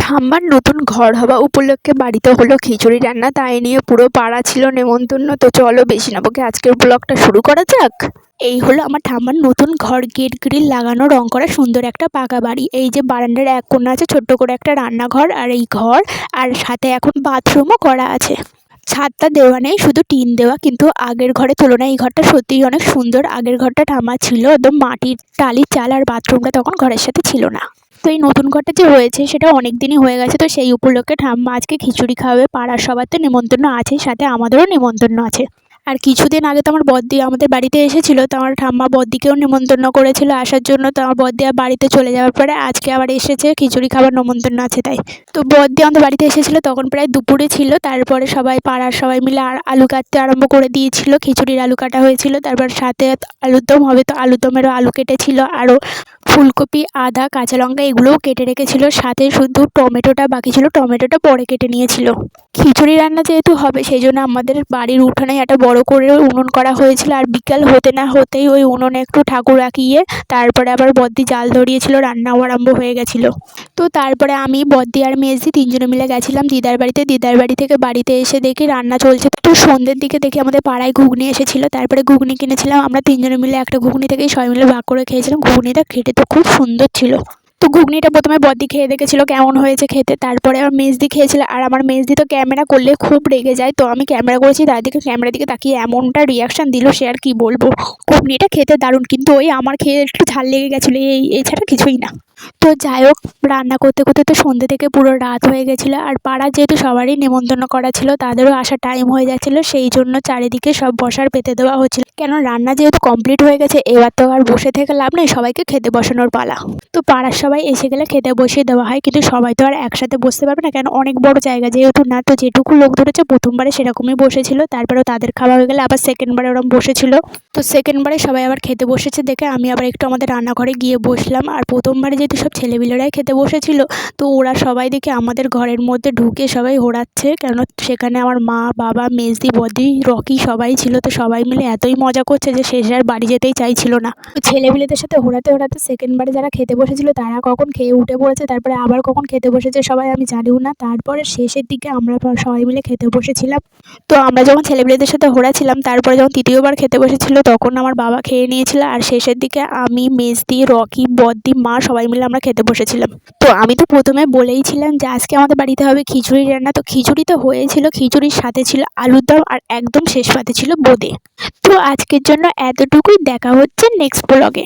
ঠাম্মার নতুন ঘর হওয়া উপলক্ষে বাড়িতে হলো খিচুড়ি রান্না, তাই নিয়ে পুরো পাড়া ছিল নেমন্তন্ন। তো চলো বেশি না বকে আজকের ব্লগটা শুরু করা যাক। এই হলো আমার ঠাম্মার নতুন ঘর, গেট গ্রিল লাগানো, রং করা সুন্দর একটা পাকা বাড়ি। এই যে বারান্দার এক কোণে আছে ছোট্ট করে একটা রান্নাঘর আর এই ঘর, আর সাথে এখন বাথরুমও করা আছে। ছাদটা দেওয়া নেই, শুধু টিন দেওয়া, কিন্তু আগের ঘরের তুলনায় এই ঘরটা সত্যিই অনেক সুন্দর। আগের ঘরটা ঠাম্মা ছিল একদম মাটির টালি চাল, আর বাথরুমটা তখন ঘরের সাথে ছিল না। তো এই নতুন ঘরটা যে হয়েছে সেটা অনেক দিনই হয়ে গেছে, তো সেই উপলক্ষে ঠাম্মা আজকে খিচুড়ি খাওয়াবে। পাড়ার সবার তো নিমন্ত্রণ আছে, সাথে আমাদেরও নিমন্ত্রণ আছে। আর কিছুদিন আগে তো আমার বদ্দি আমাদের বাড়িতে এসেছিলো, তো আমার ঠাম্মা বদ্দিকেও নিমন্ত্রণ করেছিল আসার জন্য। তো আমার বদ্দি আর বাড়িতে চলে যাওয়ার পরে আজকে আবার এসেছে, খিচুড়ি খাবার নিমন্ত্রণ আছে তাই। তো বদ্দি আমাদের বাড়িতে এসেছিলো তখন প্রায় দুপুরে ছিল। তারপরে সবাই পাড়ার সবাই মিলে আর আলু কাটতে আরম্ভ করে দিয়েছিল। খিচুড়ির আলু কাটা হয়েছিল, তারপর সাথে আলুর দম হবে, তো আলুর দমেরও আলু কেটেছিল, আরও ফুলকপি, আদা, কাঁচা লঙ্কা এগুলোও কেটে রেখেছিল। সাথে শুধু টমেটোটা বাকি ছিল, টমেটোটা পরে কেটে নিয়েছিল। খিচুড়ি রান্না যেহেতু হবে সেই জন্য আমাদের বাড়ির উঠানে একটা বড় করে উনুন করা হয়েছিল। আর বিকাল হতে না হতেই ওই উনুনে একটু ঠাকুর রাখিয়ে তারপরে আবার বদ্দি জাল ধরিয়েছিল, রান্নাও আরম্ভ হয়ে গেছিল। তো তারপরে আমি, বদ্দি আর মেজদি তিনজনে মিলে গেছিলাম দিদার বাড়িতে। দিদার বাড়ি থেকে বাড়িতে এসে দেখি রান্না চলছে। তো সন্ধ্যের দিকে দেখি আমাদের পাড়ায় ঘুগনি এসেছিলো, তারপরে ঘুগনি কিনেছিলাম। আমরা তিনজনে মিলে একটা ঘুগনি থেকেই সবাই মিলে ভাগ করে খেয়েছিলাম। ঘুগনিটা খেতে তো খুব সুন্দর ছিল। তো ঘুগনিটা প্রথমে বদ্দি খেয়ে দেখেছিল কেমন হয়েছে খেতে, তারপরে আমার মেজদি খেয়েছিল। আর আমার মেজদি তো ক্যামেরা করলে খুব রেগে যায়, তো আমি ক্যামেরা করেছি তার দিকে, ক্যামেরার দিকে তাকিয়ে এমনটা রিয়াকশান দিল সে আর কি বলবো। ঘুগনিটা খেতে দারুণ, কিন্তু ওই আমার খেয়ে একটু ঝাল লেগে গেছিলো, এছাড়া কিছুই না। তো যাই হোক, রান্না করতে করতে তো সন্ধ্যে থেকে পুরো রাত হয়ে গেছিলো। আর পাড়ার যেহেতু সবারই নেমন্তন্ন করা ছিল, তাদেরও আসার টাইম হয়ে যাচ্ছিলো, সেই জন্য চারিদিকে সব বসার পেতে দেওয়া হচ্ছিল। কেন রান্না যেহেতু কমপ্লিট হয়ে গেছে, এবার তো আর বসে থেকে লাভ নেই, সবাইকে খেতে বসানোর পালা। তো পাড়ার সবাই এসে গেলে খেতে বসিয়ে দেওয়া হয়, কিন্তু সবাই তো আর একসাথে বসতে পারবে না, কেন অনেক বড় জায়গা যেহেতু না। তো যেটুকু লোক ধরেছে প্রথমবারে সেরকমই বসেছিল, তারপরেও তাদের খাওয়া হয়ে গেলে আবার সেকেন্ডবারে ওরকম বসেছিল। তো সেকেন্ডবারে সবাই আবার খেতে বসেছে দেখে আমি আবার একটু আমাদের রান্নাঘরে গিয়ে বসলাম। আর প্রথমবারে যেহেতু সব ছেলেপিলেরাই খেতে বসেছিল, তো ওরা সবাই দেখে আমাদের ঘরের মধ্যে ঢুকে সবাই হোড়াচ্ছে, কেন সেখানে আমার মা, বাবা, মেজদি, বদি, রকি সবাই ছিল। তো সবাই মিলে এতই মজা করছে যে শেষে আর বাড়ি যেতেই চাইছিল না। তো ছেলেপিলেদের সাথে হোড়াতে হোড়াতে সেকেন্ডবারে যারা খেতে বসেছিল তারা কখন খেয়ে উঠে পড়েছে, তারপরে আবার কখন খেতে বসেছে সবাই আমি জানিও না। তারপরে শেষের দিকে আমরা সবাই মিলে খেতে বসেছিলাম। তো আমরা যখন ছেলেপিলেদের সাথে হোড়াছিলাম, তারপরে যখন তৃতীয়বার খেতে বসেছিল তখন আমার বাবা খেয়ে নিয়েছিল। আর শেষের দিকে আমি, মেজদি, রকি, বদ্দি, মা সবাই মিলে আমরা খেতে বসেছিলাম। তো আমি তো প্রথমে বলেইছিলাম যে আজকে আমাদের বাড়িতে হবে খিচুড়ি রান্না। তো খিচুড়ি তো হয়েছিল, খিচুড়ির সাথে ছিল আলুর দম, আর একদম শেষ পাতে ছিল বোঁদে। তো আজকের জন্য এতটুকুই, দেখা হচ্ছে নেক্সট ব্লগে।